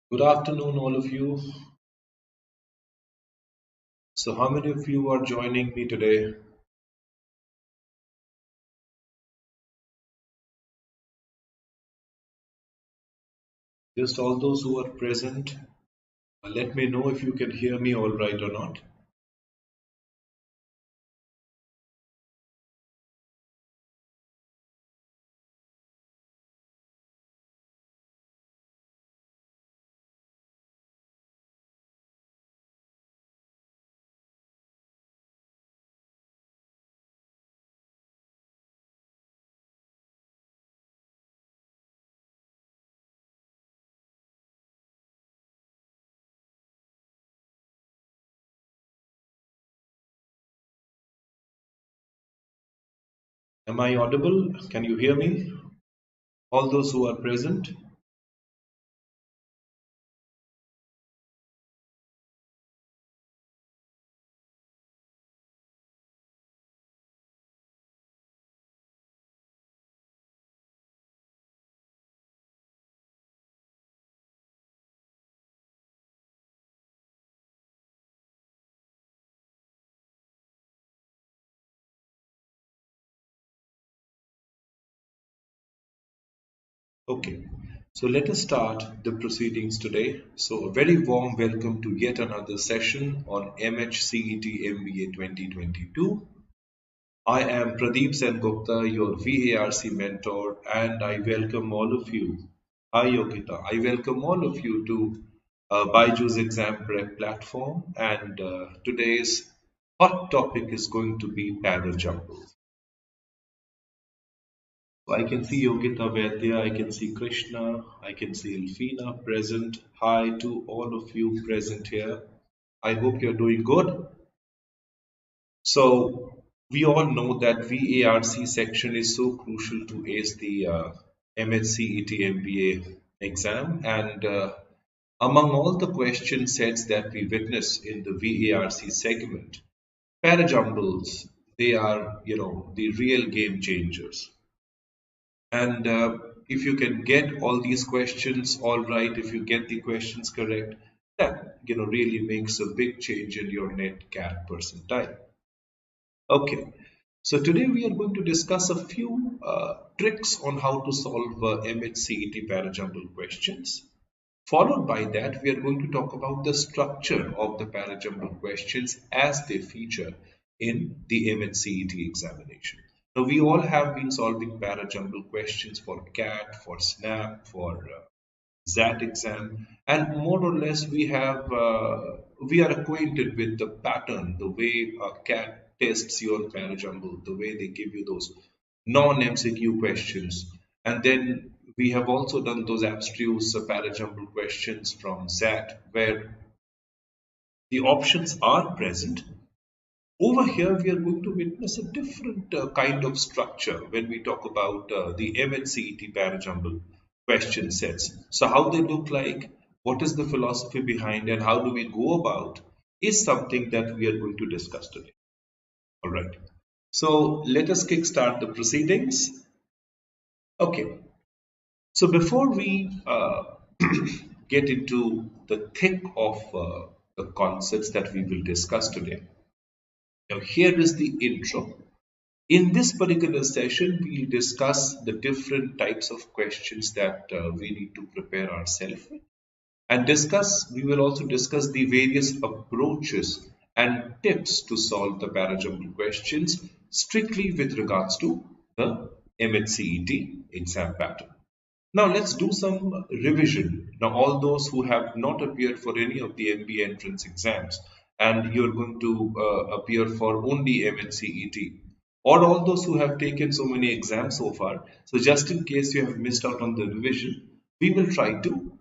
Good afternoon, all of you. So, how many of you are joining me today? Just all those who are present, let me know if you can hear me all right or not. Am I audible? Can you hear me? All those who are present? Okay. So, let us start the proceedings today. So, a very warm welcome to yet another session on MH CET MBA 2022. I am Pradip Sengupta, your VARC mentor, and I welcome all of you. Hi, Yogita. I welcome all of you to BYJU'S exam prep platform, and today's hot topic is going to be Para Jumbles. So I can see Yogita Vaidya, I can see Krishna, I can see Elfina present. Hi to all of you present here. I hope you're doing good. So we all know that VARC section is so crucial to ace the MH CET MBA exam, and among all the question sets that we witness in the VARC segment, parajumbles, they are the real game changers. And if you can get all these questions all right, if you get the questions correct, that really makes a big change in your net CAT percentile. Okay, so today we are going to discuss a few tricks on how to solve MHCET parajumble questions. Followed by that, we are going to talk about the structure of the parajumble questions as they feature in the MHCET examination. Now, we all have been solving parajumble questions for CAT, for SNAP, for ZAT exam, and more or less we are acquainted with the pattern, the way a CAT tests your parajumble, the way they give you those non-MCQ questions, and then we have also done those abstruse parajumble questions from ZAT where the options are present. Over here, we are going to witness a different kind of structure when we talk about the MHCET parajumble question sets. So, how they look like, what is the philosophy behind, and how do we go about is something that we are going to discuss today. All right. So, let us kickstart the proceedings. Okay. So, before we get into the thick of the concepts that we will discuss today, now here is the intro. In this particular session, we'll discuss the different types of questions that we need to prepare ourselves with. And we will also discuss the various approaches and tips to solve the parajumble questions strictly with regards to the MHCET exam pattern. Now let's do some revision. Now all those who have not appeared for any of the MBA entrance exams and you're going to appear for only MHCET, or all those who have taken so many exams so far. So just in case you have missed out on the revision, we will try to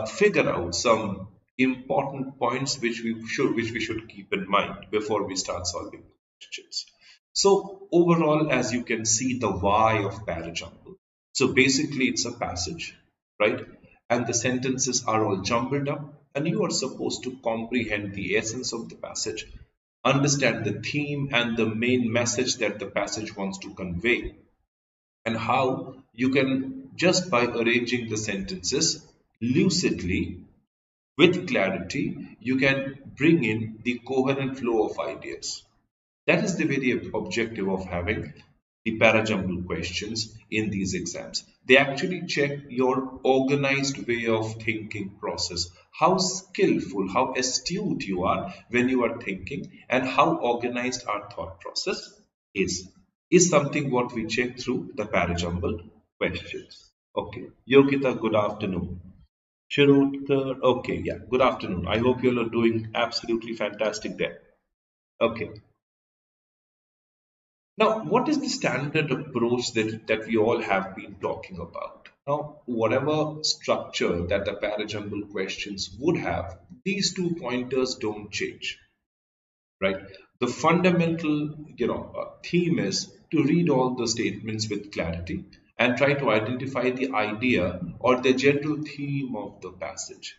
figure out some important points which we should keep in mind before we start solving the questions. So overall, as you can see, the why of parajumble. So basically, it's a passage, right? And the sentences are all jumbled up, and you are supposed to comprehend the essence of the passage, understand the theme and the main message that the passage wants to convey, and how you can, just by arranging the sentences lucidly, With clarity, you can bring in the coherent flow of ideas. That is the very objective of having the para jumble questions in these exams. They actually check your organized way of thinking process, how skillful, how astute you are when you are thinking, and how organized our thought process is something what we check through the para jumble questions. Okay, Yogita, good afternoon. Shirotkar, okay, yeah, good afternoon. I hope you all are doing absolutely fantastic there. Okay. Now, what is the standard approach that we all have been talking about? Now, whatever structure that the parajumble questions would have, these two pointers don't change, right? The fundamental, theme is to read all the statements with clarity and try to identify the idea or the general theme of the passage.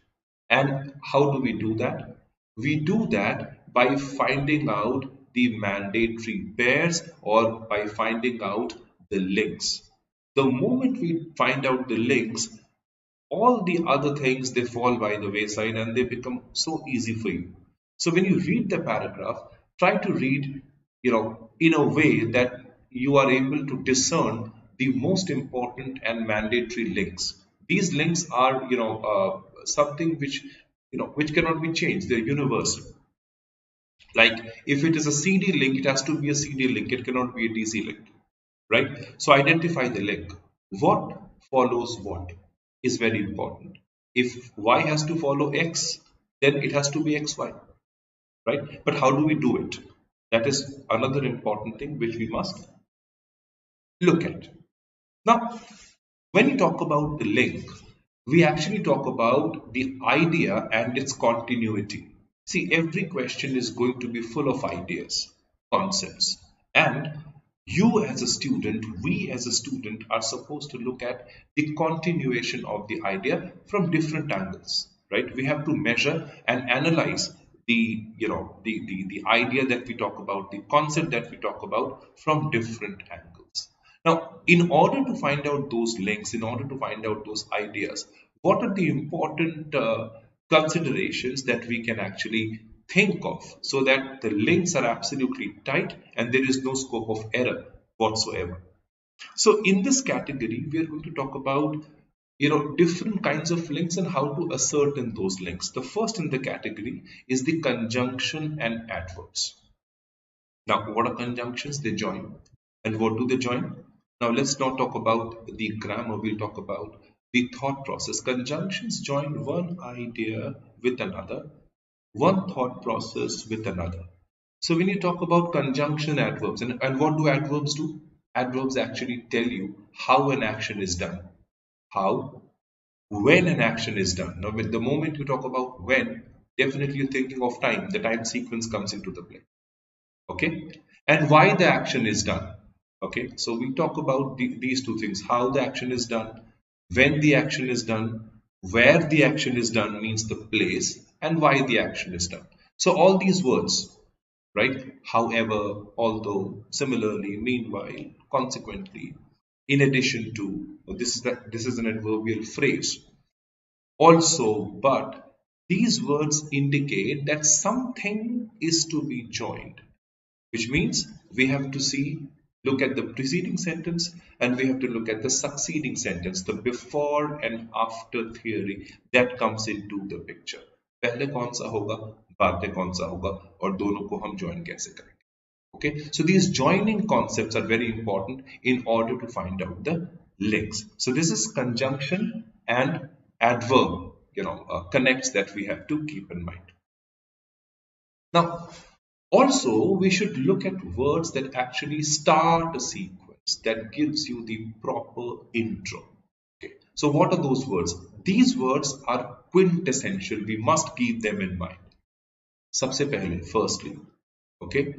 And how do we do that? We do that by finding out the mandatory pairs or by finding out the links. The moment we find out the links, all the other things they fall by the wayside and they become so easy for you. So when you read the paragraph, try to read, in a way that you are able to discern the most important and mandatory links. These links are, something which cannot be changed. They're universal. Like if it is a CD link, it has to be a CD link. It cannot be a DC link, right? So identify the link. What follows what is very important. If Y has to follow X, then it has to be XY, right? But how do we do it? That is another important thing which we must look at. Now, when you talk about the link, we actually talk about the idea and its continuity. See, every question is going to be full of ideas, concepts, and you as a student, we as a student are supposed to look at the continuation of the idea from different angles, right? We have to measure and analyze the idea that we talk about, the concept that we talk about from different angles. Now, in order to find out those links, in order to find out those ideas, what are the important considerations that we can actually think of so that the links are absolutely tight and there is no scope of error whatsoever? So in this category, we are going to talk about different kinds of links and how to ascertain those links. The first in the category is the conjunction and adverbs. Now, what are conjunctions? They join. And what do they join? Now, let's not talk about the grammar, we'll talk about the thought process. Conjunctions join one idea with another, one thought process with another. So, when you talk about conjunction adverbs, and what do adverbs do? Adverbs actually tell you how an action is done. How? When an action is done. Now, with the moment you talk about when, definitely you're thinking of time. The time sequence comes into the play. Okay, and why the action is done. Okay, so we talk about these two things: how the action is done, when the action is done, where the action is done means the place, and why the action is done. So all these words, right? However, although, similarly, meanwhile, consequently, in addition to, this is an adverbial phrase. Also, but these words indicate that something is to be joined, which means we have to look at the preceding sentence and we have to look at the succeeding sentence, the before and after theory that comes into the picture. पहले कौन सा होगा, बाद में कौन सा होगा, और दोनों को हम join कैसे करेंगे. Okay, so these joining concepts are very important in order to find out the links. So this is conjunction and adverb, connects that we have to keep in mind. Now, also, we should look at words that actually start a sequence that gives you the proper intro. Okay. So what are those words? These words are quintessential. We must keep them in mind. सबसे पहले, firstly. Okay.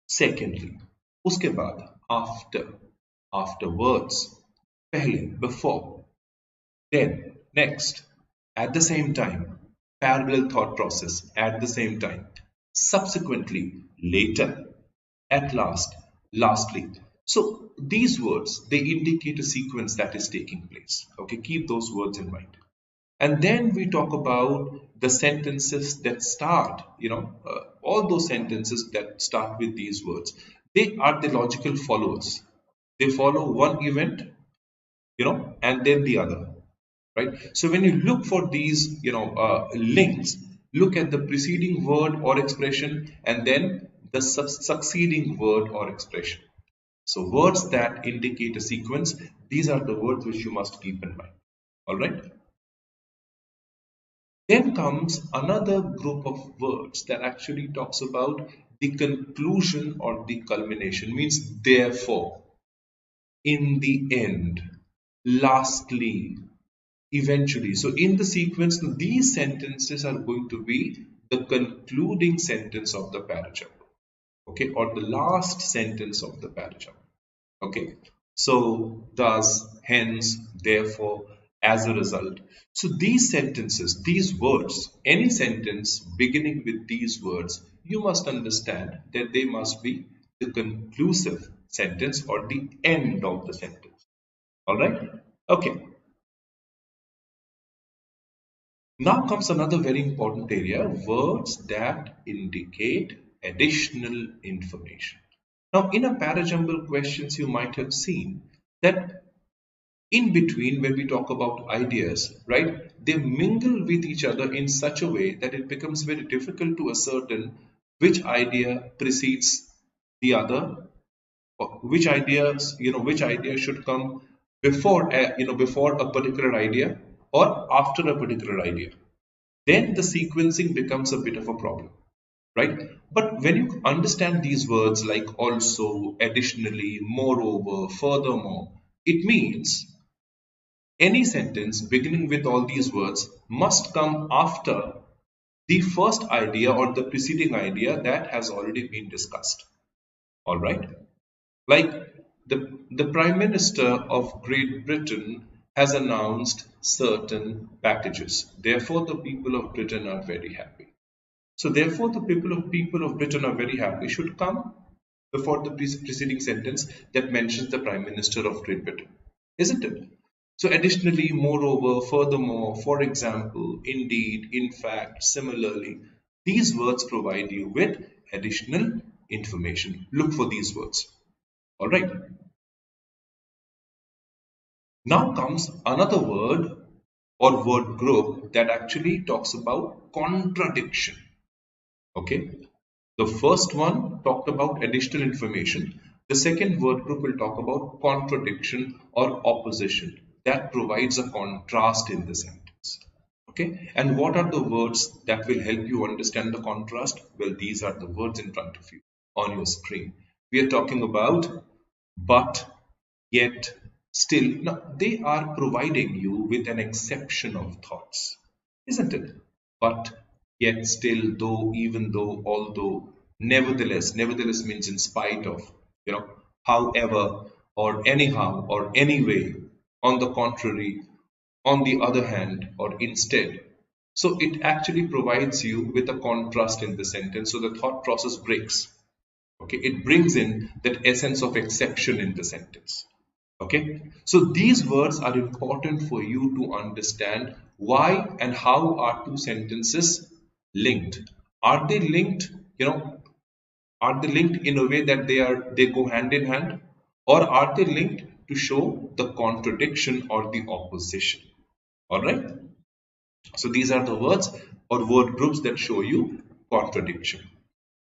Secondly, उसके बाद, after, afterwards, पहले, before, then, next, at the same time, parallel thought process, at the same time, subsequently, later, at last, lastly. So these words, they indicate a sequence that is taking place. Okay, keep those words in mind. And then we talk about the sentences that start, all those sentences that start with these words, they are the logical followers. They follow one event, and then the other, right? So when you look for these, links, look at the preceding word or expression and then the succeeding word or expression. So words that indicate a sequence, these are the words which you must keep in mind. All right. Then comes another group of words that actually talks about the conclusion or the culmination, means therefore, in the end, lastly, eventually. So in the sequence, these sentences are going to be the concluding sentence of the parajumble, okay, or the last sentence of the parajumble. Okay, so thus, hence, therefore, as a result. So these sentences, these words, any sentence beginning with these words, you must understand that they must be the conclusive sentence or the end of the sentence. All right? Okay. Now comes another very important area, words that indicate additional information. Now, in a parajumble questions, you might have seen that in between, when we talk about ideas, right, they mingle with each other in such a way that it becomes very difficult to ascertain which idea precedes the other, or which idea should come before before a particular idea or after a particular idea. Then the sequencing becomes a bit of a problem, right? But when you understand these words like also, additionally, moreover, furthermore, it means any sentence beginning with all these words must come after the first idea or the preceding idea that has already been discussed. All right? Like the Prime Minister of Great Britain has announced certain packages. Therefore, the people of Britain are very happy. So therefore, the people of Britain are very happy should come before the preceding sentence that mentions the Prime Minister of Great Britain, isn't it? So additionally, moreover, furthermore, for example, indeed, in fact, similarly, these words provide you with additional information. Look for these words. All right. Now comes another word or word group that actually talks about contradiction. Okay. The first one talked about additional information. The second word group will talk about contradiction or opposition that provides a contrast in the sentence. Okay, and what are the words that will help you understand the contrast? Well, these are the words in front of you on your screen. We are talking about but, yet, still. Now, they are providing you with an exception of thoughts, isn't it? But, yet, still, though, even though, although, nevertheless. Nevertheless means in spite of, however, or anyhow, or anyway, on the contrary, on the other hand, or instead. So it actually provides you with a contrast in the sentence. So the thought process breaks. Okay, it brings in that essence of exception in the sentence. Okay, so these words are important for you to understand why and how are two sentences linked. Are they linked? Are they linked in a way that they go hand in hand, or are they linked to show the contradiction or the opposition? All right. So these are the words or word groups that show you contradiction.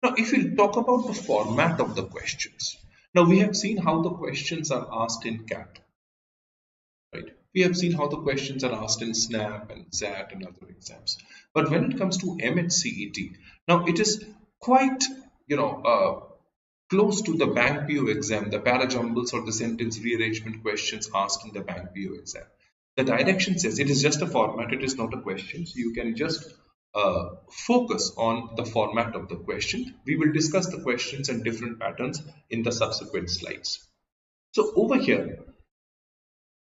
Now, if we talk about the format of the questions, now we have seen how the questions are asked in CAT, right? We have seen how the questions are asked in SNAP and ZAT and other exams. But when it comes to MH CET, now it is quite, close to the bank PO exam, the para jumbles or the sentence rearrangement questions asked in the bank PO exam. The direction says it is just a format, it is not a question. So you can just focus on the format of the question. We will discuss the questions and different patterns in the subsequent slides. So over here,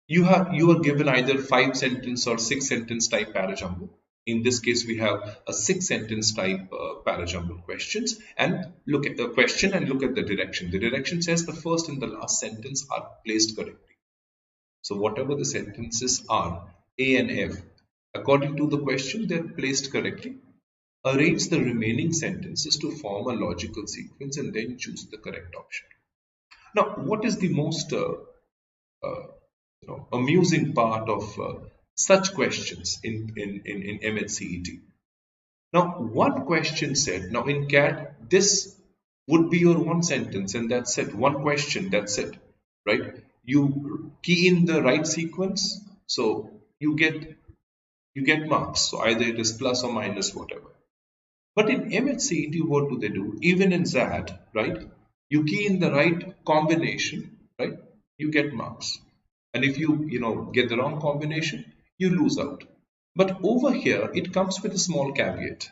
you are given either 5-sentence or 6-sentence type parajumble. In this case, we have a 6-sentence type parajumble questions, and look at the question and look at the direction. The direction says the first and the last sentence are placed correctly. So whatever the sentences are, A and F, According to the question, they're placed correctly. Arrange the remaining sentences to form a logical sequence and then choose the correct option. Now, what is the most uh, amusing part of such questions in MH CET? Now, one question said, now in CAT, this would be your one sentence and that's it, one question, that's it, right? You key in the right sequence, so you get marks. So either it is plus or minus, whatever. But in MH CET, what do they do? Even in ZAT, right? You key in the right combination, right? You get marks. And if you get the wrong combination, you lose out. But over here, it comes with a small caveat.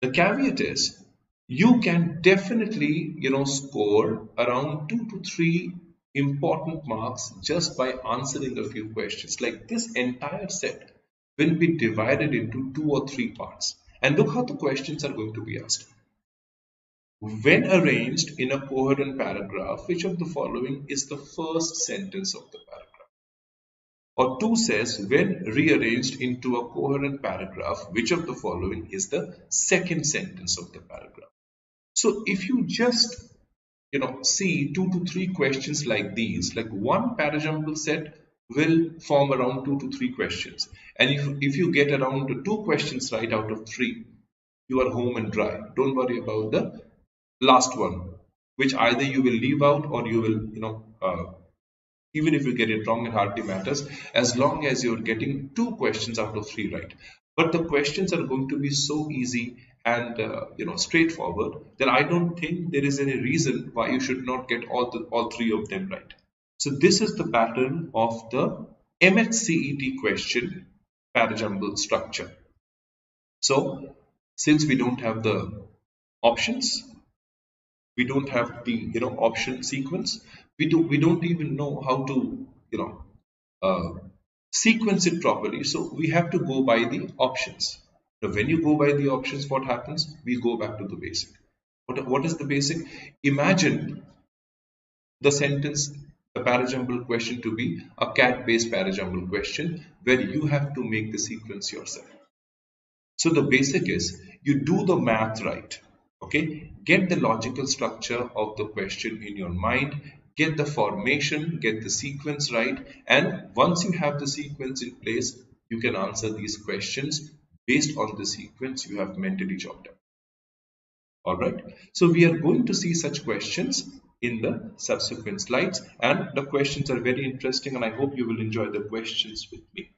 The caveat is you can definitely, score around 2 to 3 important marks just by answering a few questions. Like this entire set will be divided into 2 or 3 parts. And look how the questions are going to be asked. When arranged in a coherent paragraph, which of the following is the first sentence of the paragraph? Or 2 says, when rearranged into a coherent paragraph, which of the following is the second sentence of the paragraph? So if you just see 2 to 3 questions like these, like one parajumble set will form around 2 to 3 questions. And if you get around 2 questions right out of 3, you are home and dry. Don't worry about the last one, which either you will leave out or you will, even if you get it wrong, it hardly matters as long as you're getting 2 questions out of 3 right. But the questions are going to be so easy and straightforward that I don't think there is any reason why you should not get all 3 of them right. So this is the pattern of the MH CET question parajumble structure. So since we don't have the options, we don't have the option sequence, we don't even know how to uh, sequence it properly, so we have to go by the options. Now when you go by the options, what happens? We go back to the basic. What is the basic? Imagine the sentence, the parajumble question, to be a cat based parajumble question where you have to make the sequence yourself. So the basic is you do the math right. Okay, get the logical structure of the question in your mind, get the formation, get the sequence right, and once you have the sequence in place, you can answer these questions based on the sequence you have mentally chalked up. All right, so we are going to see such questions in the subsequent slides, and the questions are very interesting, and I hope you will enjoy the questions with me.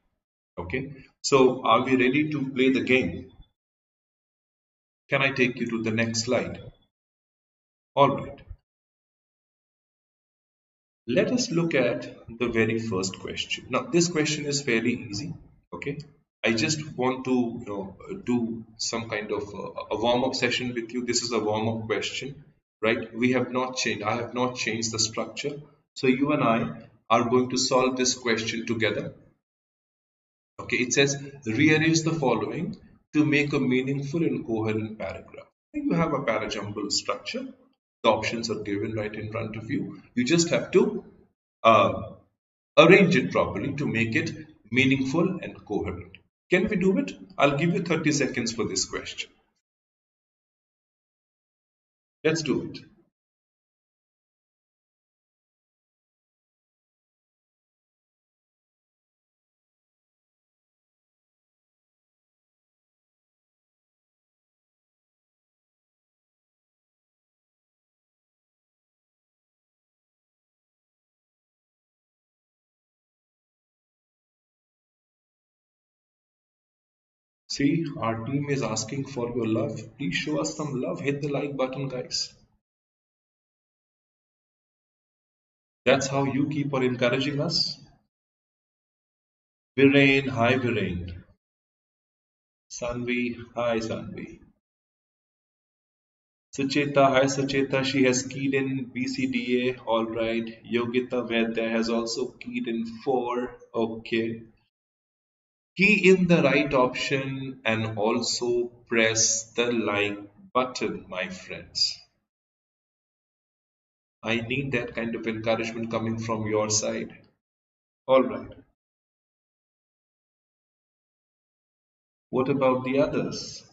Okay, so are we ready to play the game? Can I take you to the next slide? All right. Let us look at the very first question. Now, this question is fairly easy. Okay. I just want to do some kind of a warm-up session with you. This is a warm-up question, right? We have not changed. I have not changed the structure. So you and I are going to solve this question together. Okay. It says rearrange the following to make a meaningful and coherent paragraph. You have a parajumble structure. The options are given right in front of you. You just have to uh, arrange it properly to make it meaningful and coherent. Can we do it? I'll give you 30 seconds for this question. Let's do it. See, our team is asking for your love. Please show us some love. Hit the like button, guys. That's how you keep on encouraging us. Viren, hi Viren. Sanvi, hi Sanvi. Sucheta, hi Sucheta. She has keyed in BCDA. All right. Yogita Vedya has also keyed in 4. Okay. Key in the right option and also press the like button, my friends. I need that kind of encouragement coming from your side. All right. What about the others?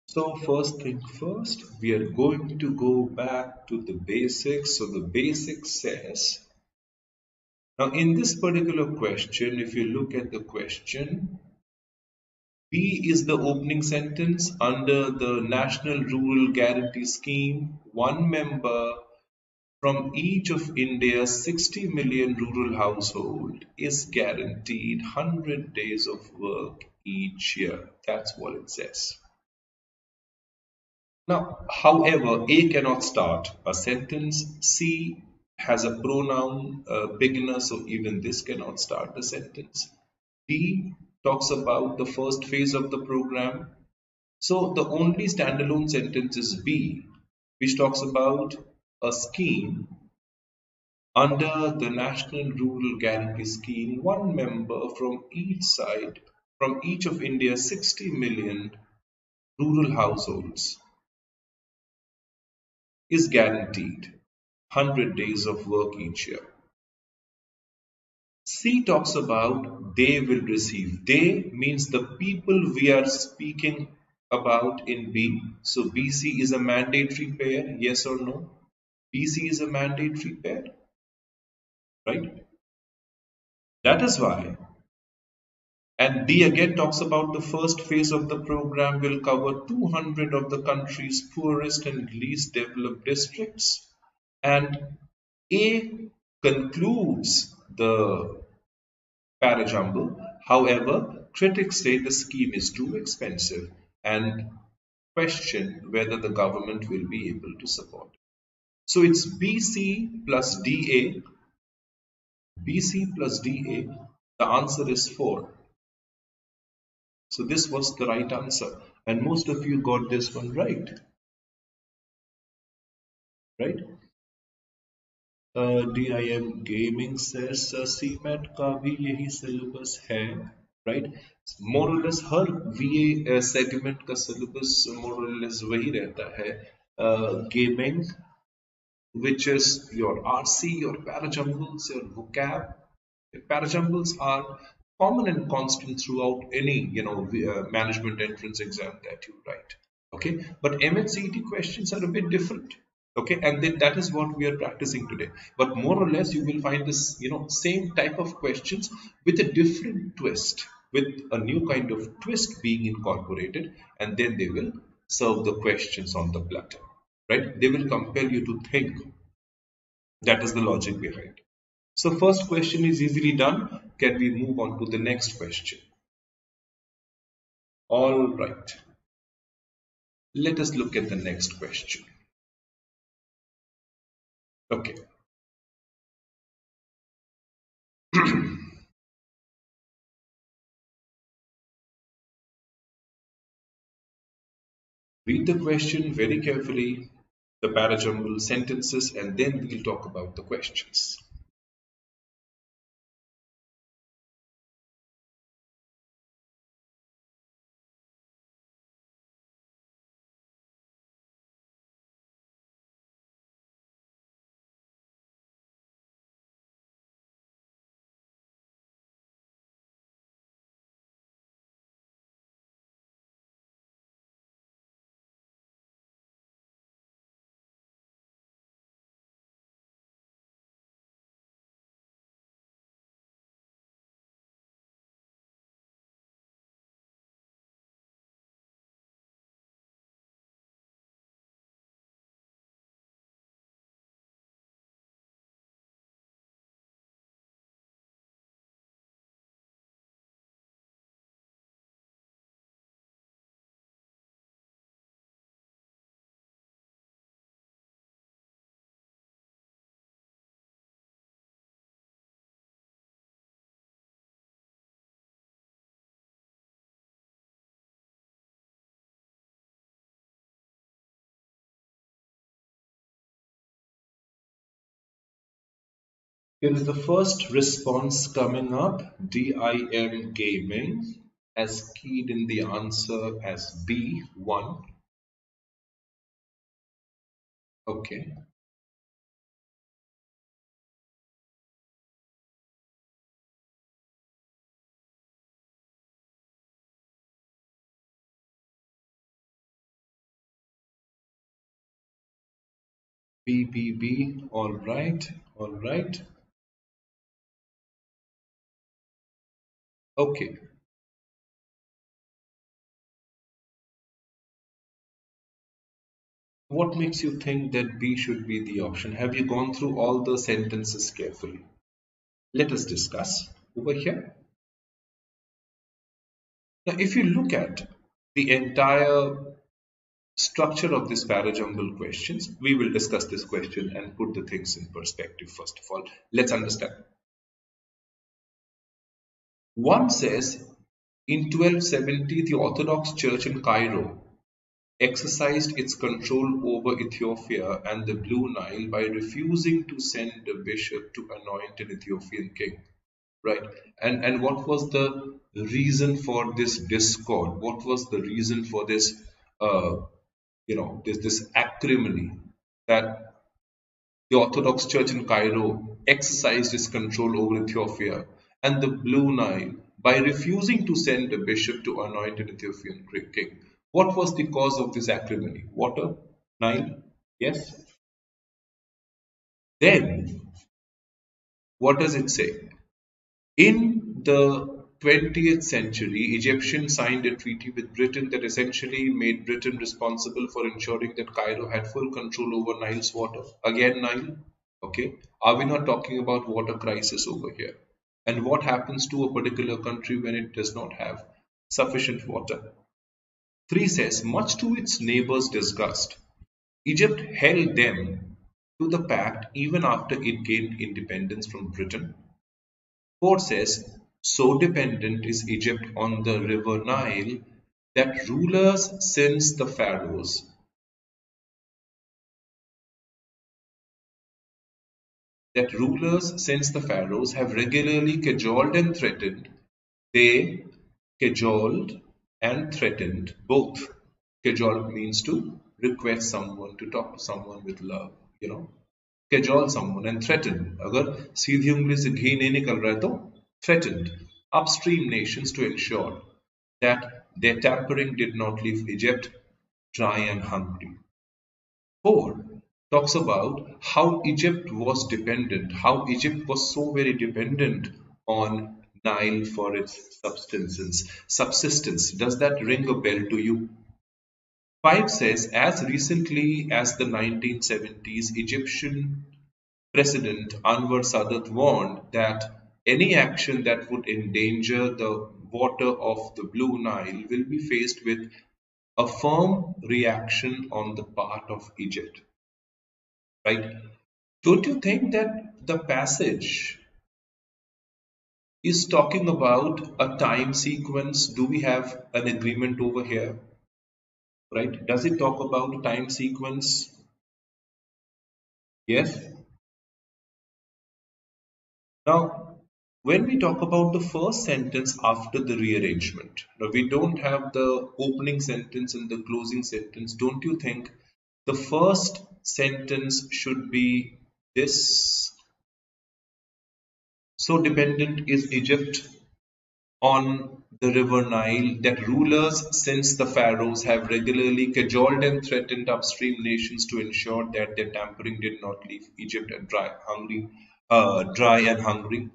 So first thing first, we are going to go back to the basics. So the basics says, now in this particular question, if you look at the question, B is the opening sentence. Under the National Rural Guarantee Scheme, one member from each of India's 60 million rural households is guaranteed 100 days of work each year. That's what it says. Now, however, A cannot start a sentence. C has a pronoun beginner, so even this cannot start the sentence. D talks about the first phase of the program. So the only standalone sentence is B, which talks about a scheme under the National Rural Guarantee Scheme. One member from each side, from each of India's 60 million rural households is guaranteed 100 days of work each year. C talks about they will receive. They means the people we are speaking about in B. So BC is a mandatory pair, yes or no? BC is a mandatory pair, right? That is why. And D again talks about the first phase of the program will cover 200 of the country's poorest and least developed districts. And A concludes the Para Jumble. However, critics say the scheme is too expensive and question whether the government will be able to support it. So it's BC plus DA. BC plus DA. The answer is 4. So this was the right answer. And most of you got this one right. Right? DIM Gaming says CMAT का भी यही syllabus है, right? More or less her VA segment का syllabus more or less वही रहता है. Gaming, which is your RC, your parajumbles, your vocab. Parajumbles are common and constant throughout any management entrance exam that you write. Okay, but MH CET questions are a bit different. Okay, and that is what we are practicing today. But more or less, you will find this same type of questions with a different twist, with a new kind of twist being incorporated, and then they will serve the questions on the platter. Right? They will compel you to think. That is the logic behind. So first question is easily done. Can we move on to the next question? All right. Let us look at the next question. Okay. Read the question very carefully, the parajumble sentences, and then we'll talk about the questions. Here is the first response coming up, DIM Gaming. as keyed in the answer as B, 1. Okay. B, B, B. All right. All right. Okay. What makes you think that B should be the option? Have you gone through all the sentences carefully? Let us discuss over here. Now, if you look at the entire structure of this parajumble questions, we will discuss this question and put the things in perspective first of all. Let's understand. One says, in 1270, the Orthodox Church in Cairo exercised its control over Ethiopia and the Blue Nile by refusing to send a bishop to anoint an Ethiopian king. Right. And what was the reason for this discord? What was the reason for this this acrimony that the Orthodox Church in Cairo exercised its control over Ethiopia and the Blue Nile by refusing to send a bishop to anoint an Ethiopian king? What was the cause of this acrimony? Water? Nile? Yes? Then, what does it say? In the 20th century, Egyptians signed a treaty with Britain that essentially made Britain responsible for ensuring that Cairo had full control over Nile's water. Again, Nile. Okay. Are we not talking about water crisis over here? And what happens to a particular country when it does not have sufficient water? 3 says, much to its neighbors' disgust, Egypt held them to the pact even after it gained independence from Britain. 4 says, so dependent is Egypt on the river Nile that rulers since the pharaohs have regularly cajoled and threatened. They cajoled and threatened both. Cajole means to request someone, to talk to someone with love, cajole someone and threaten. अगर सीधी उंगली से घी नहीं निकल रहा है तो threatened upstream nations to ensure that their tampering did not leave Egypt dry and hungry. 4 talks about how Egypt was dependent, how Egypt was so very dependent on Nile for its subsistence. Does that ring a bell to you? 5 says, as recently as the 1970s, Egyptian President Anwar Sadat warned that any action that would endanger the water of the Blue Nile will be faced with a firm reaction on the part of Egypt. Right? Don't you think that the passage is talking about a time sequence? Do we have an agreement over here? Right? Does it talk about a time sequence? Yes? Now, when we talk about the first sentence after the rearrangement, now we don't have the opening sentence and the closing sentence. Don't you think the first sentence should be this? So dependent is Egypt on the river Nile that rulers since the pharaohs have regularly cajoled and threatened upstream nations to ensure that their tampering did not leave Egypt dry and hungry.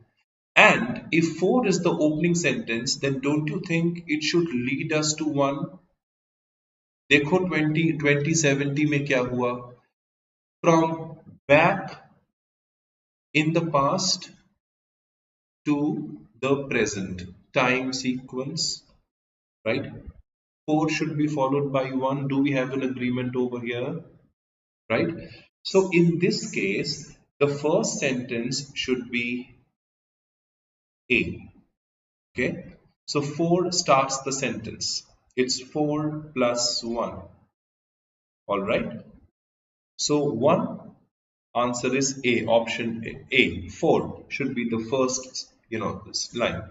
And if 4 is the opening sentence, then don't you think it should lead us to 1? देखो 2070 में क्या हुआ? From back in the past to the present time sequence, right? 4 should be followed by 1. Do we have an agreement over here? Right? So in this case, the first sentence should be A. Okay? So 4 starts the sentence. It's 4 plus 1. Alright? So 1 answer is A, option A. 4 should be the first, this line.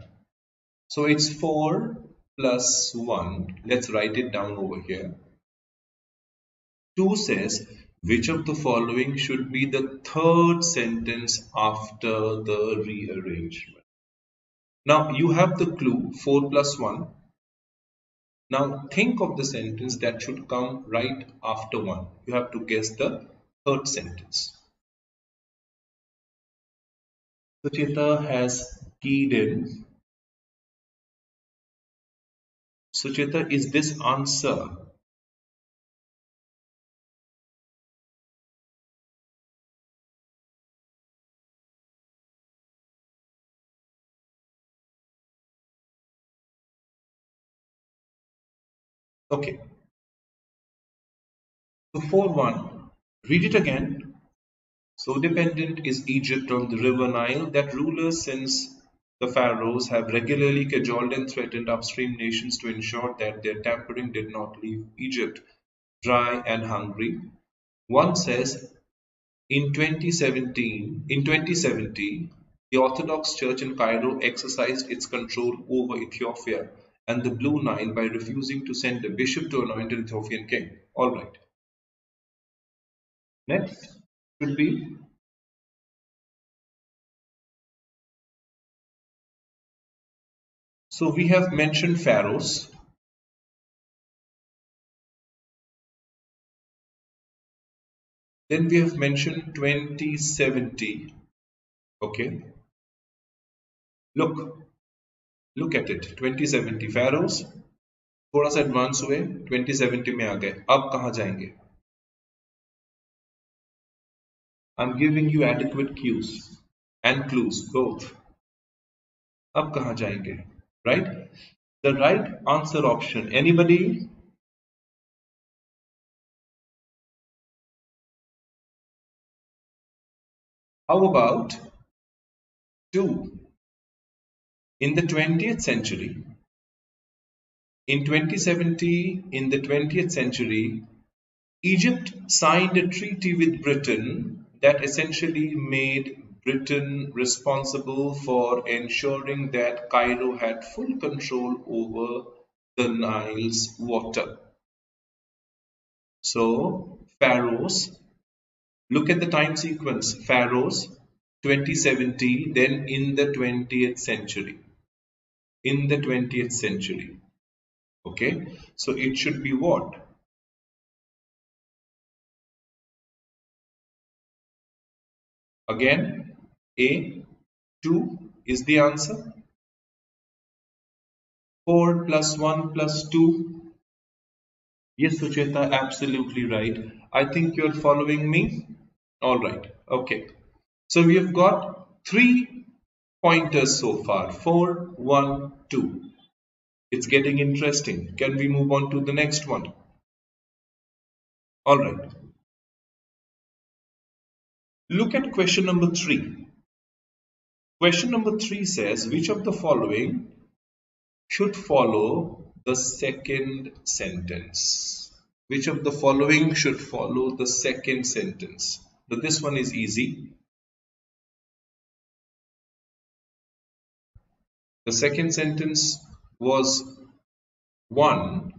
So it's 4 plus 1. Let's write it down over here. 2 says, which of the following should be the third sentence after the rearrangement? Now you have the clue 4 plus 1. Now think of the sentence that should come right after 1. You have to guess the third sentence. Sucheta has keyed in. Sucheta, is this answer? Okay. So 4-1. Read it again. So dependent is Egypt on the river Nile that rulers since the pharaohs have regularly cajoled and threatened upstream nations to ensure that their tampering did not leave Egypt dry and hungry. One says in 2070, the Orthodox Church in Cairo exercised its control over Ethiopia and the Blue Nile by refusing to send a bishop to anoint an Ethiopian king. All right. Next should be so we have mentioned pharaohs. Then we have mentioned 2070. Okay. Look at it. 2070 pharaohs. थोड़ा सा advance हुए 2070 में आ गए. अब कहाँ जाएंगे? I'm giving you adequate cues and clues both. अब कहाँ जाएंगे? Right? The right answer option. Anybody? How about 2? In the 20th century, in 2070, in the 20th century, Egypt signed a treaty with Britain that essentially made Britain responsible for ensuring that Cairo had full control over the Nile's water. So, pharaohs, look at the time sequence. Pharaohs, 2070, then in the 20th century. In the 20th century. Okay, so it should be what? Again, A, 2 is the answer. 4 plus 1 plus 2. Yes, Sucheta, absolutely right. I think you're following me. All right, okay. So we have got 3 pointers so far. 4, 1, 2. It's getting interesting. Can we move on to the next one? All right. Look at question number 3. Question number 3 says, which of the following should follow the second sentence? Which of the following should follow the second sentence? So this one is easy. The second sentence was 1.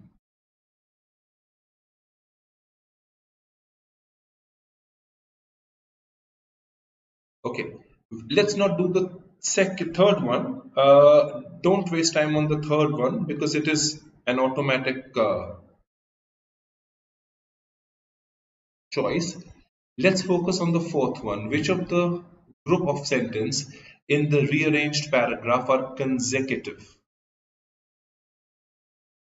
Okay, let's not do the third one. Don't waste time on the third one because it is an automatic choice. Let's focus on the fourth one. Which of the group of sentence in the rearranged paragraph are consecutive?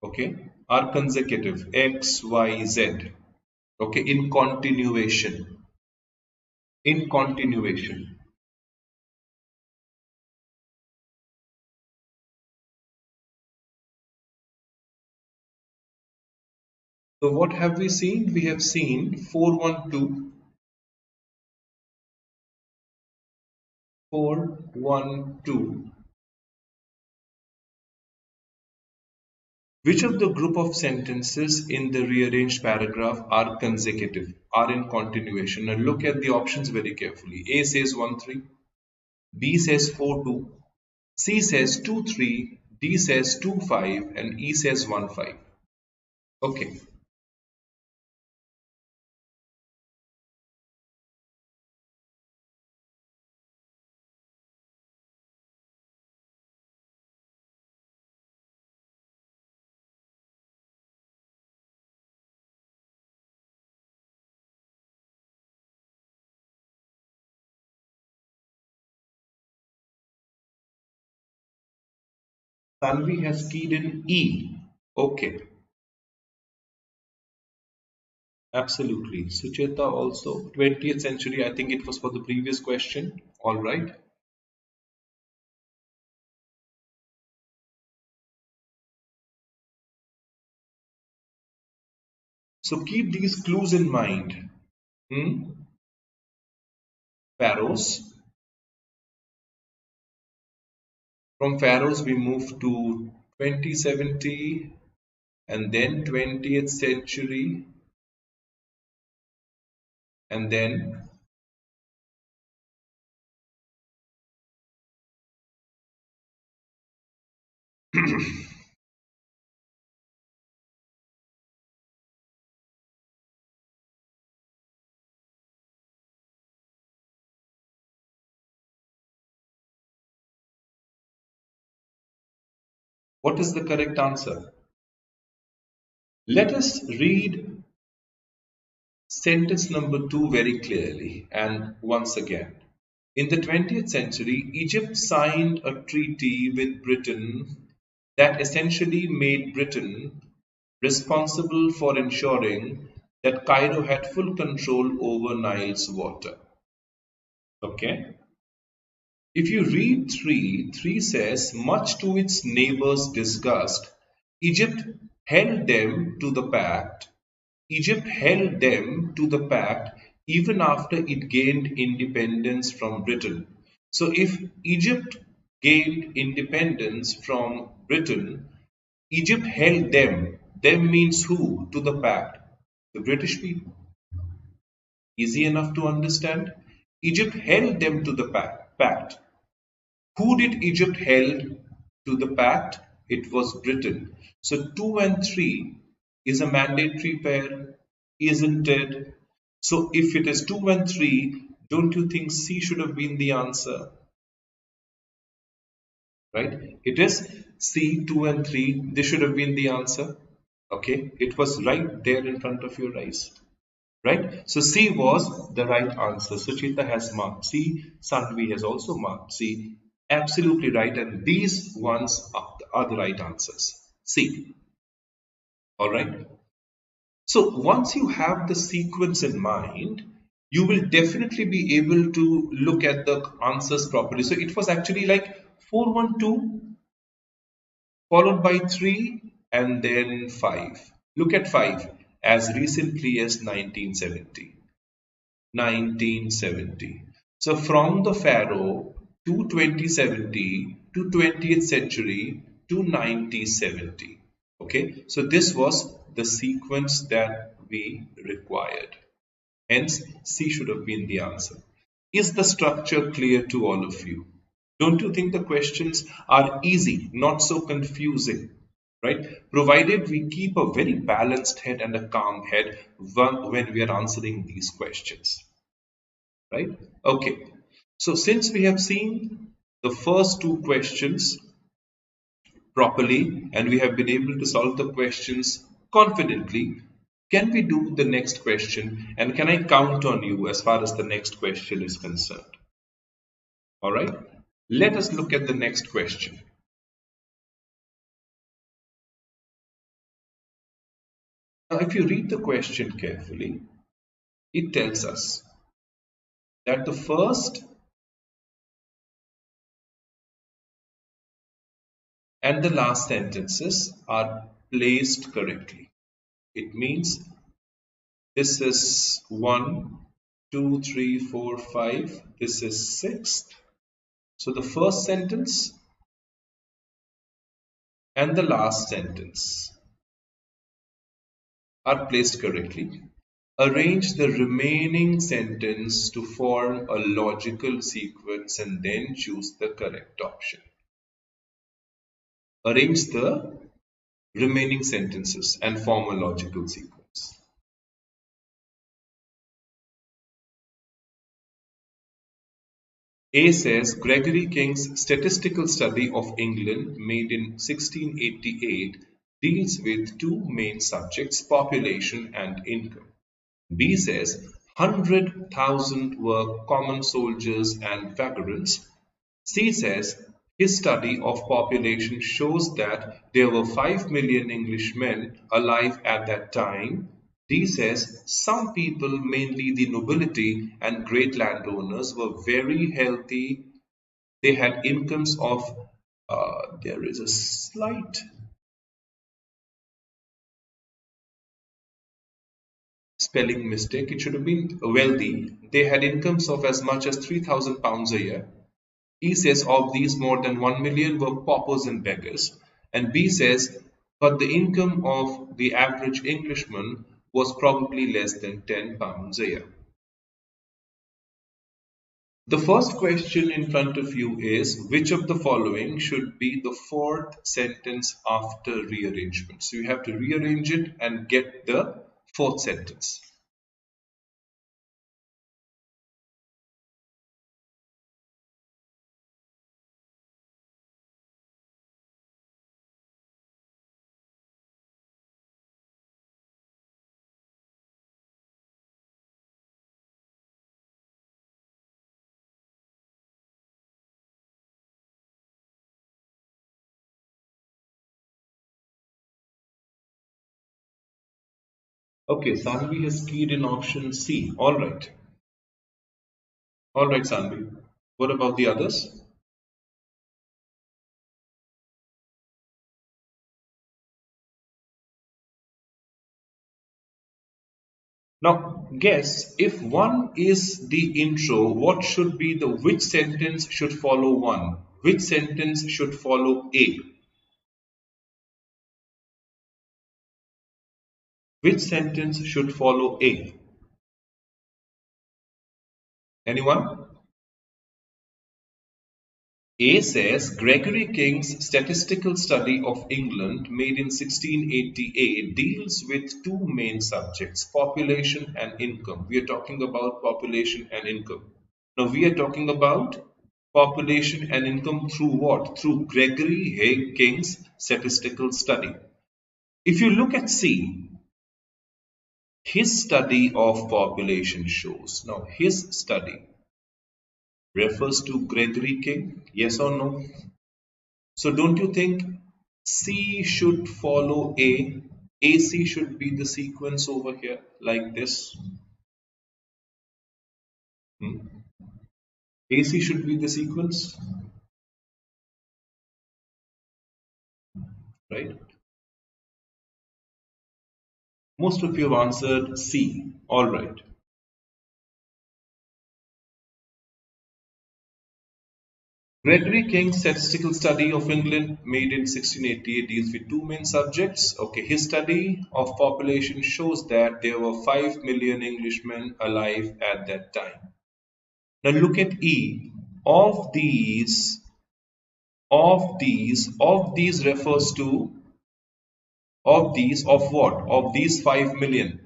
Okay, are consecutive. X, Y, Z. Okay, in continuation. In continuation. So what have we seen? We have seen 412, 412. Which of the group of sentences in the rearranged paragraph are consecutive, are in continuation? Now look at the options very carefully. A says 1-3, B says 4-2, C says 2-3, D says 2-5, and E says 1-5. Okay. Tanvi has keyed in E. Okay. Absolutely. Sucheta also. 20th century, I think it was for the previous question. All right. So keep these clues in mind. Hmm? Pharaohs. From pharaohs, we move to 2070 and then 20th century and then what is the correct answer? Let us read sentence number 2 very clearly and once again. In the 20th century, Egypt signed a treaty with Britain that essentially made Britain responsible for ensuring that Cairo had full control over Nile's water. Okay? If you read 3 says, much to its neighbors' disgust, Egypt held them to the pact. Egypt held them to the pact even after it gained independence from Britain. So if Egypt gained independence from Britain, Egypt held them. Them means who? To the pact. The British people. Easy enough to understand. Egypt held them to the pact. Who did Egypt held to the pact? It was Britain. So 2 and 3 is a mandatory pair, isn't it? So if it is 2 and 3, don't you think C should have been the answer? Right? It is C, 2 and 3. This should have been the answer. Okay? It was right there in front of your eyes. Right? So C was the right answer. Suchita has marked C. Sandvi has also marked C. Absolutely right. And these ones are the right answers. C. Alright. So once you have the sequence in mind, you will definitely be able to look at the answers properly. So it was actually like 412 followed by 3 and then 5. Look at 5 as recently as 1970. 1970. So from the Pharaoh to 2070 to 20th century to 1970. Okay, so this was the sequence that we required. Hence, C should have been the answer. Is the structure clear to all of you? Don't you think the questions are easy, not so confusing? Right? Provided we keep a very balanced head and a calm head when we are answering these questions. Right? Okay. So since we have seen the first two questions properly and we have been able to solve the questions confidently, can we do the next question? And can I count on you as far as the next question is concerned? All right. Let us look at the next question. Now, if you read the question carefully, it tells us that the first and the last sentences are placed correctly. It means this is 1, 2, 3, 4, 5. This is 6th. So the first sentence and the last sentence are placed correctly. Arrange the remaining sentence to form a logical sequence and then choose the correct option. Arrange the remaining sentences and form a logical sequence. A says Gregory King's statistical study of England made in 1688 deals with two main subjects, population and income. B says 100,000 were common soldiers and vagrants. C says his study of population shows that there were 5 million Englishmen alive at that time. D says some people, mainly the nobility and great landowners, were very healthy. They had incomes of, there is a slight spelling mistake. It should have been wealthy. They had incomes of as much as £3,000 a year. E says of these more than 1 million were paupers and beggars. And B says, but the income of the average Englishman was probably less than £10 a year. The first question in front of you is, which of the following should be the fourth sentence after rearrangement? So you have to rearrange it and get the fourth sentence. Okay, Sanvi has keyed in option C. All right. All right, Sanvi. What about the others? Now, guess if one is the intro, what should be the which sentence should follow one? Which sentence should follow A? Which sentence should follow A? Anyone? A says Gregory King's statistical study of England made in 1688 deals with two main subjects, population and income. We are talking about population and income. Now we are talking about population and income through what? Through Gregory King's statistical study. If you look at C, his study of population shows. Now his study refers to Gregory King, yes or no? So don't you think C should follow A? AC should be the sequence over here, like this. AC should be the sequence, right? Most of you have answered C. All right. Gregory King's statistical study of England made in 1688 deals with two main subjects. Okay, his study of population shows that there were 5 million Englishmen alive at that time. Now look at E. Of these refers to, of what? Of these 5 million.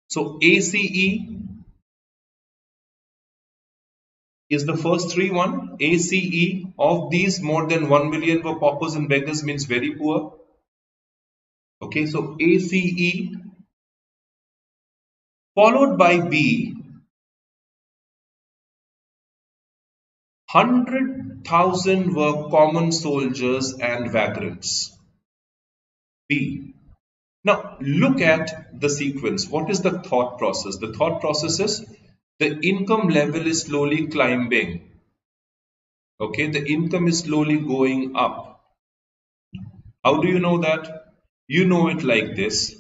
So ACE is the first three one. ACE, of these more than 1 million were paupers and beggars, means very poor. Okay, so ACE followed by B, 100,000 were common soldiers and vagrants. B. Now look at the sequence. What is the thought process? The thought process is the income level is slowly climbing. Okay, the income is slowly going up. How do you know that? You know it like this.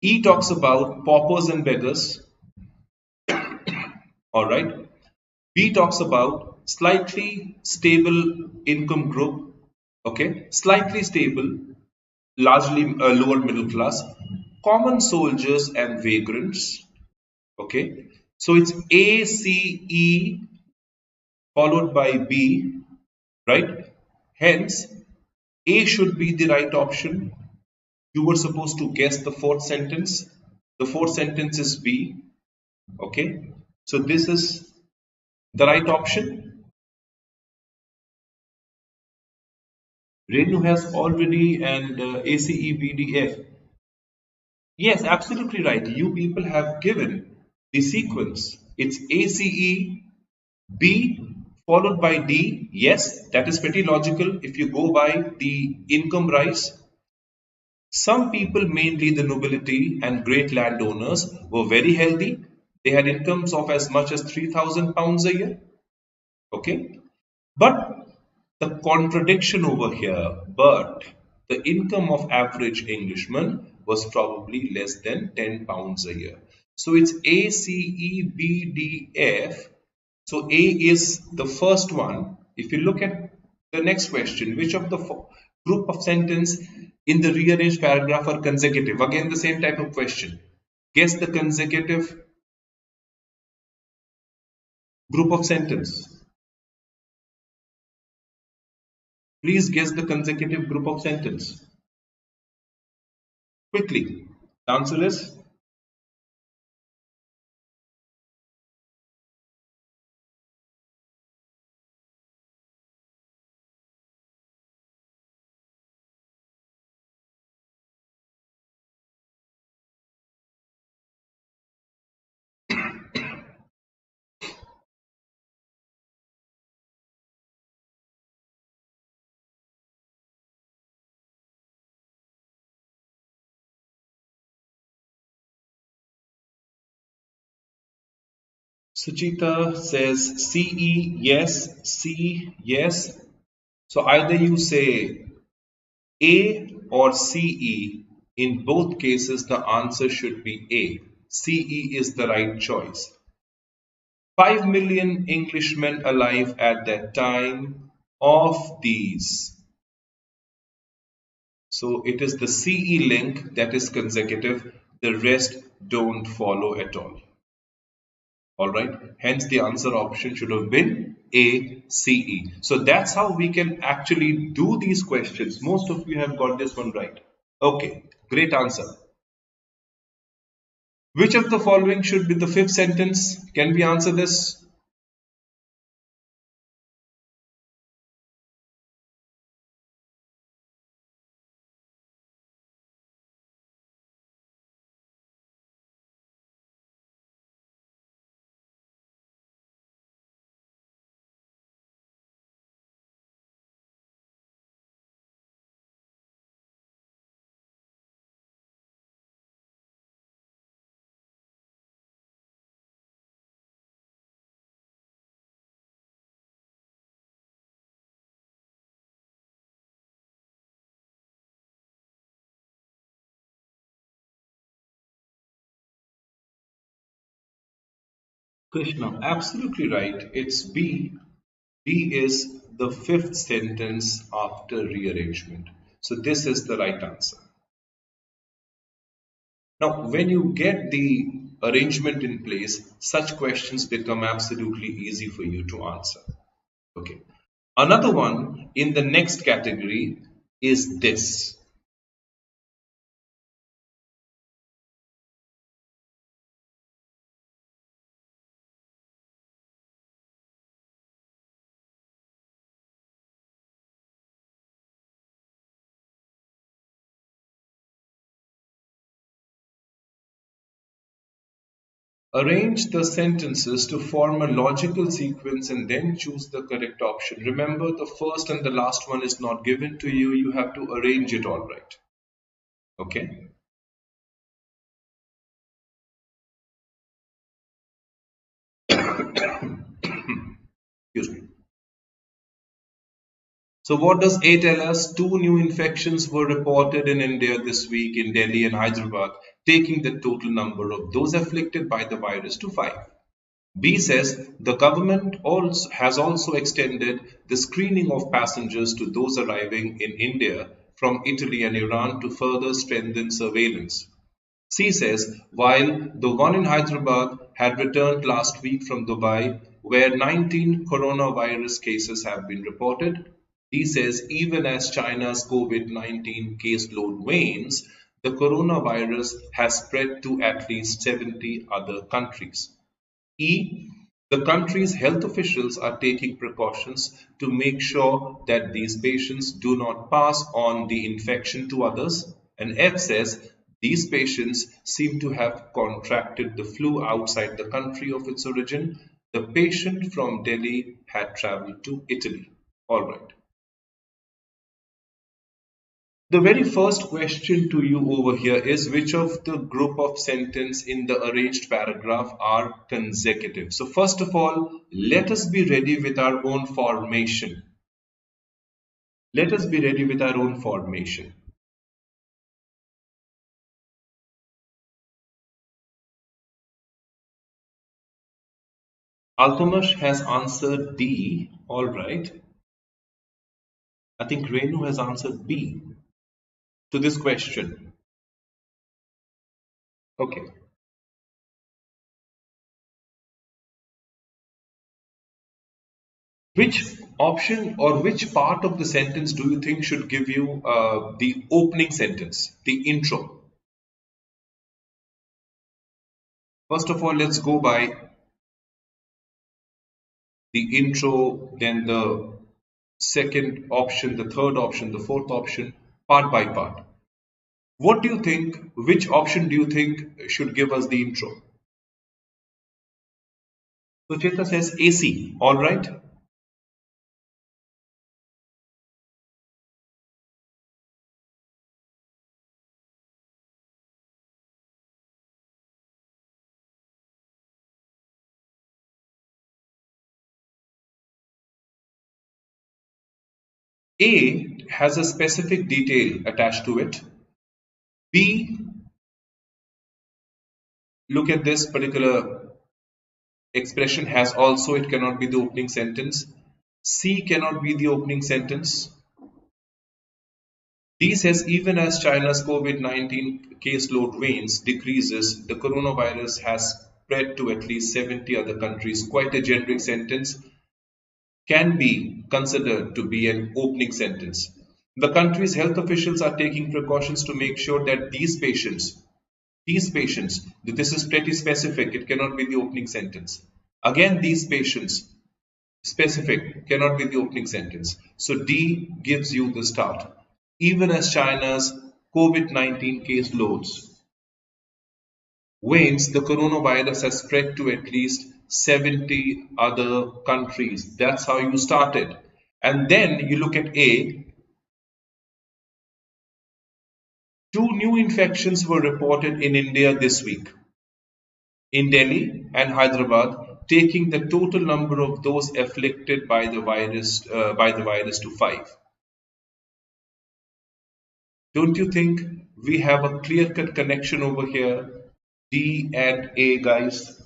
E talks about paupers and beggars. All right. B talks about slightly stable income group. Okay, slightly stable, largely lower middle class, common soldiers and vagrants. Okay, so it's A, C, E followed by B, right? Hence, A should be the right option. You were supposed to guess the fourth sentence. The fourth sentence is B. Okay. So this is the right option. Renu has already and ACEBDF. Yes, absolutely right. You people have given the sequence. It's ACE, B followed by D. Yes, that is pretty logical if you go by the income rise. Some people, mainly the nobility and great landowners, were very healthy. They had incomes of as much as £3,000 a year. Okay. But the contradiction over here, but the income of average Englishman was probably less than £10 a year. So it's A, C, E, B, D, F. So A is the first one. If you look at the next question, which of the group of sentence in the rearranged paragraph are consecutive? Again, the same type of question. Guess the consecutive group of sentence. Please guess the consecutive group of sentence. Quickly. The answer is Suchita says CE, yes, C, yes. So either you say A or CE. In both cases, the answer should be A. CE is the right choice. 5 million Englishmen alive at that time. Of these, so it is the CE link that is consecutive. The rest don't follow at all. Alright, hence the answer option should have been A, CE. So that's how we can actually do these questions. Most of you have got this one right. Okay, great answer. Which of the following should be the fifth sentence? Can we answer this? Krishna, absolutely right. It's B. B is the fifth sentence after rearrangement. So this is the right answer. Now, when you get the arrangement in place, such questions become absolutely easy for you to answer. Okay. Another one in the next category is this. Arrange the sentences to form a logical sequence and then choose the correct option. Remember, the first and the last one is not given to you. You have to arrange it all right. Okay. Excuse me. So what does A tell us? 2 new infections were reported in India this week in Delhi and Hyderabad, taking the total number of those afflicted by the virus to 5. B says the government has also extended the screening of passengers to those arriving in India from Italy and Iran to further strengthen surveillance. C says while the one in Hyderabad had returned last week from Dubai, where 19 coronavirus cases have been reported, D says, even as China's COVID-19 caseload wanes, the coronavirus has spread to at least 70 other countries. E. The country's health officials are taking precautions to make sure that these patients do not pass on the infection to others. And F says these patients seem to have contracted the flu outside the country of its origin. The patient from Delhi had traveled to Italy. All right. The very first question to you over here is which of the group of sentence in the arranged paragraph are consecutive? So first of all, let us be ready with our own formation. Let us be ready with our own formation. Altamash has answered D. All right. I think Renu has answered B to this question. Okay. Which option or which part of the sentence do you think should give you the opening sentence, the intro? First of all, let's go by the intro, then the second option, the third option, the fourth option, part by part. What do you think? Which option do you think should give us the intro? So Cheta says AC. All right. A has a specific detail attached to it. B, look at this particular expression, has also, it cannot be the opening sentence. C cannot be the opening sentence. D says even as China's COVID-19 caseload wanes, decreases, the coronavirus has spread to at least 70 other countries. Quite a generic sentence, can be considered to be an opening sentence. The country's health officials are taking precautions to make sure that these patients, this is pretty specific, it cannot be the opening sentence. Again, these patients, specific, cannot be the opening sentence. So D gives you the start. Even as China's COVID-19 case loads wanes, the coronavirus has spread to at least 70 other countries. That's how you started. And then you look at A. 2 new infections were reported in India this week, in Delhi and Hyderabad, taking the total number of those afflicted by the virus to 5. Don't you think we have a clear-cut connection over here, D and A, guys?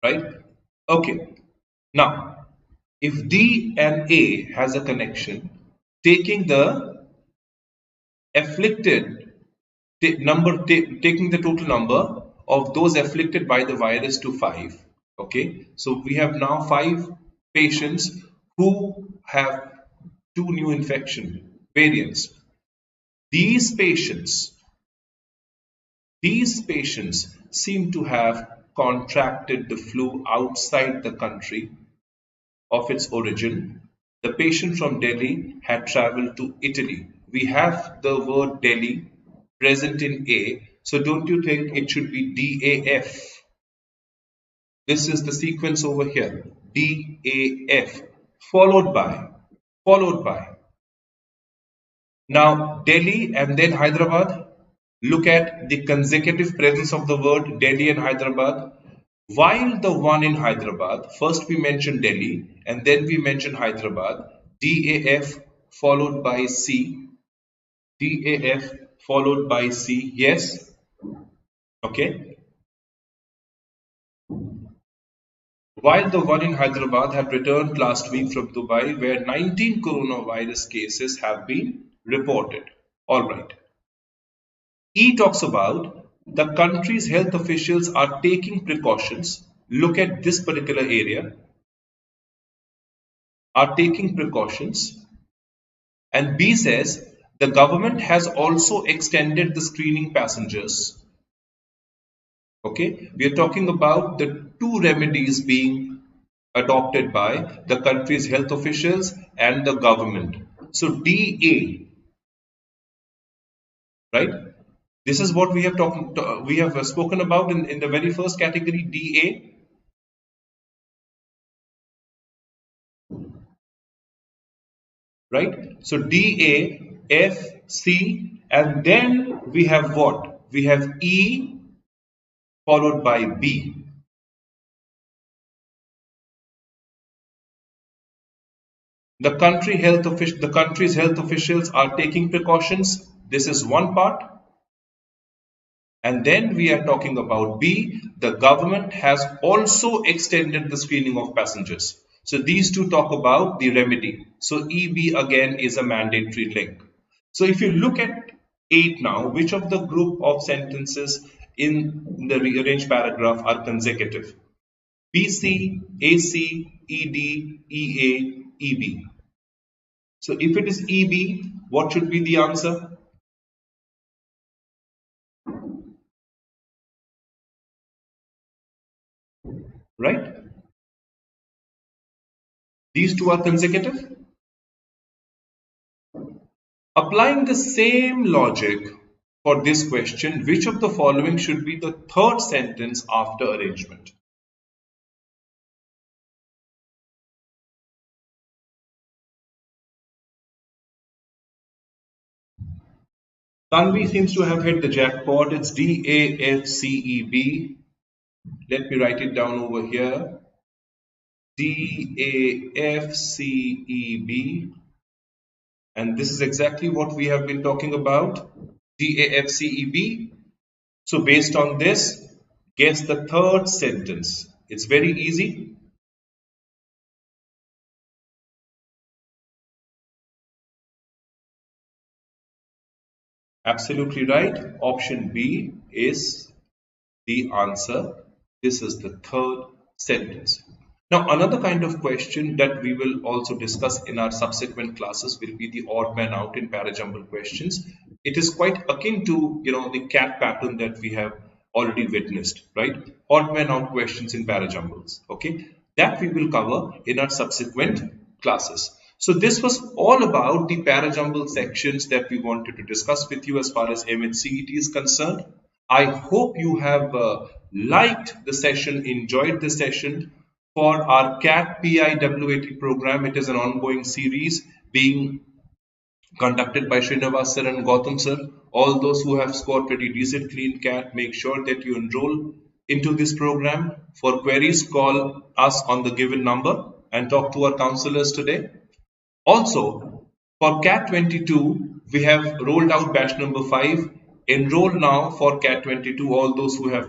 Right? Okay. Now, if D and A has a connection, taking the afflicted taking the total number of those afflicted by the virus to 5. Okay, so we have now 5 patients who have 2 new infection variants. These patients seem to have contracted the flu outside the country of its origin. The patient from Delhi had traveled to Italy. We have the word Delhi present in A, so don't you think it should be DAF? This is the sequence over here, DAF, followed by. Now Delhi and then Hyderabad. Look at the consecutive presence of the word Delhi and Hyderabad. While the one in Hyderabad, first we mentioned Delhi and then we mentioned Hyderabad, DAF followed by C, DAF followed by C, yes, okay. While the one in Hyderabad had returned last week from Dubai, where 19 coronavirus cases have been reported. All right. E talks about the country's health officials are taking precautions. Look at this particular area. are taking precautions, and B says the government has also extended the screening passengers. Okay, we are talking about the two remedies being adopted by the country's health officials and the government. So DA, right? This is what we have spoken about in the very first category, DA. Right? So DA, F, C, and then we have what? We have E followed by B. The country's health officials are taking precautions. This is one part. And then we are talking about B. The government has also extended the screening of passengers. So these two talk about the remedy. So EB again is a mandatory link. So if you look at 8 now, which of the group of sentences in the rearranged paragraph are consecutive? BC, AC, ED, EA, EB. So if it is EB, what should be the answer? Right? These two are consecutive. Applying the same logic for this question, which of the following should be the third sentence after arrangement? Tanvi seems to have hit the jackpot. It's DAFCEB. Let me write it down over here. DAFCEB. And this is exactly what we have been talking about. DAFCEB. So based on this, guess the third sentence. It's very easy. Absolutely right. Option B is the answer. This is the third sentence. Now, another kind of question that we will also discuss in our subsequent classes will be the odd man out in para jumble questions. It is quite akin to, the cat pattern that we have already witnessed, right? Odd man out questions in para jumbles. Okay, that we will cover in our subsequent classes. So this was all about the para jumble sections that we wanted to discuss with you as far as MH CET is concerned. I hope you have liked the session, enjoyed the session. For our CAT PIWAT program, it is an ongoing series being conducted by Srinivas sir and Gautam sir. All those who have scored pretty decently in CAT, make sure that you enroll into this program. For queries, call us on the given number and talk to our counselors today. Also, for CAT 22, we have rolled out batch number 5. Enroll now for CAT 22. All those who are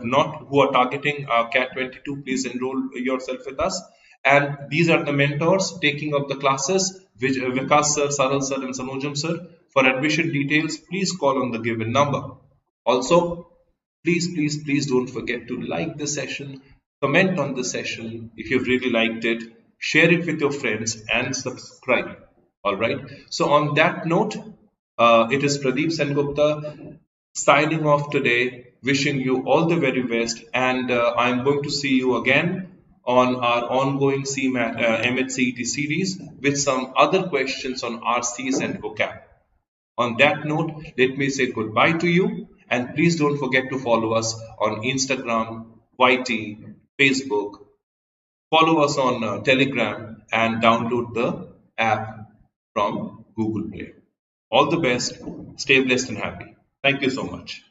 targeting CAT 22, please enroll yourself with us. And these are the mentors taking up the classes, which Vikas sir, Saral sir, and Sanojam sir. For admission details, please call on the given number. Also, please don't forget to like the session, comment on the session if you've really liked it, share it with your friends, and subscribe. All right. So on that note, it is Pradip Sengupta signing off today, wishing you all the very best, and I'm going to see you again on our ongoing MH CET series with some other questions on RCs and vocab. On that note, let me say goodbye to you, and please don't forget to follow us on Instagram, YT, Facebook, follow us on Telegram, and download the app from Google Play. All the best, stay blessed and happy. Thank you so much.